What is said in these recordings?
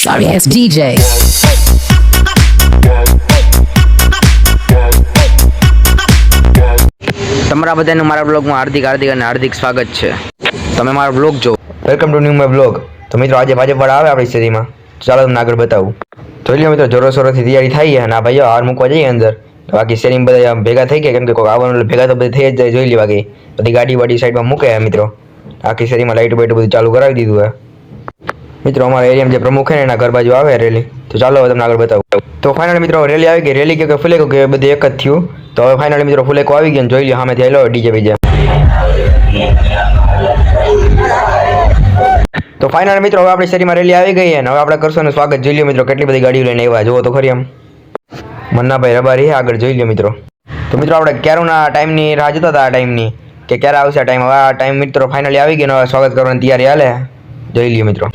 Sorry ass DJ. તમારા બધાનું મારા બ્લોગમાં હાર્દિક અને હાર્દિક સ્વાગત છે. તમે મારો બ્લોગ જો welcome to new my blog. તો મિત્રો આજે ભાજપવાળા આવે આપણી શેરીમાં, ચાલો તમને આગળ બતાવું. જોઈ લો મિત્રો, જોરોશોરોથી તૈયારી થઈ છે અને આ ભાઈઓ હાર મૂકવા જઈએ અંદર. બાકી શેરીમાં બધા ભેગા થઈ ગયા, કેમ કે કોઈ આવવાનું એટલે ભેગા તો બધા થઈ જ જાય. જોઈ લે બાકી બધી ગાડી વાડી સાઈડમાં મૂકે મિત્રો. આખી શેરીમાં લાઈટ બાઈટ બધું ચાલુ કરાવી દીધું છે મિત્રો. અમારા એરિયામાં જે પ્રમુખ છે ને એના ઘર બાજુ આવે રેલી, તો ચાલો તમને આગળ બતાવું. તો ફાઇનલ મિત્રો રેલી આવી ગઈ. રેલી કે ફૂલેકો કે બધું એક જ થયું. તો હવે ફાઇનલી મિત્રો ફૂલેકો આવી ગયો. જોઈ લો સામેથી આવેલો ડીજે બીજે. તો ફાઇનલ મિત્રો હવે આપણી શેરીમાં રેલી આવી ગઈ અને હવે આપણે કરશું એનું સ્વાગત. જોઈ લો મિત્રો કેટલી બધી ગાડીઓ લઈને આવ્યા, જુઓ તો ખરી. આમ મન્નાભાઈ રબારી આગળ જોઈ લો મિત્રો. તો મિત્રો આપણે ક્યારના ટાઈમની રાહ જોતા હતા, આ ટાઈમની કે ક્યારે આવશે આ ટાઈમ. હવે આ ટાઈમ મિત્રો ફાઇનલી આવી ગયો. હવે સ્વાગત કરવાની તૈયારી હાલે. જોઈ લ્યો મિત્રો.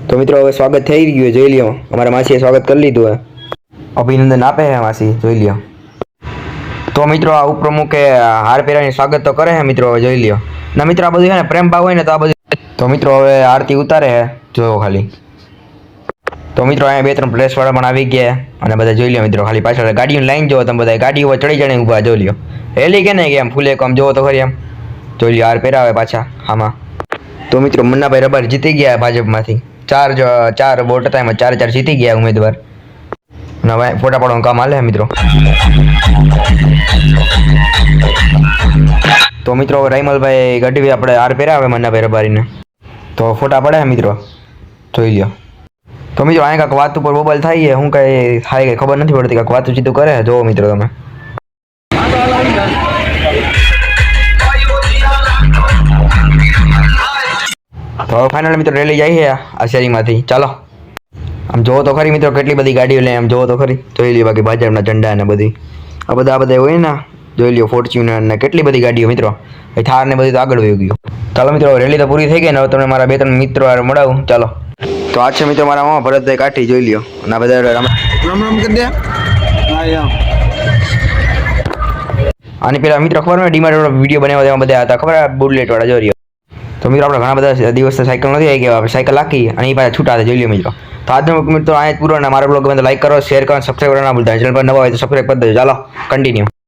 તો મિત્રો હવે સ્વાગત થઈ ગયું, જોઈ લ્યો. અમારા માસીએ સ્વાગત કરી લીધું હે. અભિનંદન આપે છે માસી, જોઈ લ્યો. તો મિત્રો આ ઉપપ્રમુખે હાર પહેરાવીને સ્વાગત તો કરે છે મિત્રો. હવે જોઈ લ્યો ના મિત્રો, આ બધું છે ને પ્રેમ ભાવ હોય ને તો આ બધું. તો મિત્રો હવે આરતી ઉતારે છે, જોયો ખાલી. તો મિત્રો અહીંયા 2-3 પ્રેસવાળા પણ આવી ગયા અને બધા જોઈ લ્યો મિત્રો. ખાલી પાછળ ગાડીની લાઈન જોવો તમે, બધા ગાડી ઉપર ચડી ચડીને ઊભા. જોઈ લ્યો રેલી કે નહીં કે આમ ફૂલે આમ જોવો તો ખરી. આમ જોઈ લ્યો હાર પહેરાવે પાછા આમાં. તો મિત્રો મન્નાભાઈ રબારી જીતી ગયા ભાજપમાંથી. ચાર વોટ હતા, એમાં 4 જીતી ગયા ઉમેદવાર. અને હવે ફોટા પાડવાનું કામ હાલે મિત્રો. તો મિત્રો હવે રાયમલભાઈ ગઢવી આપણે હાર પહેરાવે મન્નાભાઈ રબારીને, તો ફોટા પડે મિત્રો. જોઈ લ્યો. તો મિત્રો અહીંયા કાંઈક વાત ઉપર મોબાઈલ થાય છે, હું કાંઈ થાય કંઈ ખબર નથી પડતી. કાંઈક વાતું ચીતું કરે, જોવો મિત્રો તમે. તો હવે ફાઇનલ મિત્રો રેલી જાય છે આ શેરીમાંથી. ચાલો આમ જોવો તો ખરી મિત્રો કેટલી બધી ગાડીઓ લે. આમ જોવો તો ખરી, જોઈ લ્યો. બાકી ભાજપના ઝંડા ને બધી આ બધા હોય ને, જોઈ લ્યો. ફોર્ચ્યુનર ને કેટલી બધી ગાડીઓ મિત્રો. થાર ને બધી તો આગળ વહી ગયું. ચાલો મિત્રો રેલી તો પૂરી થઈ ગઈ ને હવે તમને મારા 2-3 મિત્રો મળાવું. ચાલો. તો આ છે મિત્રો મારા મામા ભરતભાઈ કાઠી, જોઈ લ્યો. અને આ બધા રામ રામ કરી દે. આની પેલા મિત્રો ખબર ને ડીમાર્ટ વિડીયો બનાવ્યા તેમાં બધા હતા ખબર, બુલેટ વાળા. જોઈ લ્યો. તો મિત્રો આપણે ઘણા બધા દિવસ સાયકલ નથી આવી ગયા, સાયકલ રાખી અને એ પાછા છૂટા હતા. જોઈ લ્યો મિત્રો. તો આજનો મિત્રો અહીંયા પૂરો. અને મારા બ્લોગ ગમે તો લાઈક કરો, શેર કરો, સબસ્ક્રાઈબ કરવા ના ભૂલતા. ચેનલ પર નવા હોય તો સબસ્ક્રાઈબ કરી દેજો. ચાલો કન્ટિન્યુ.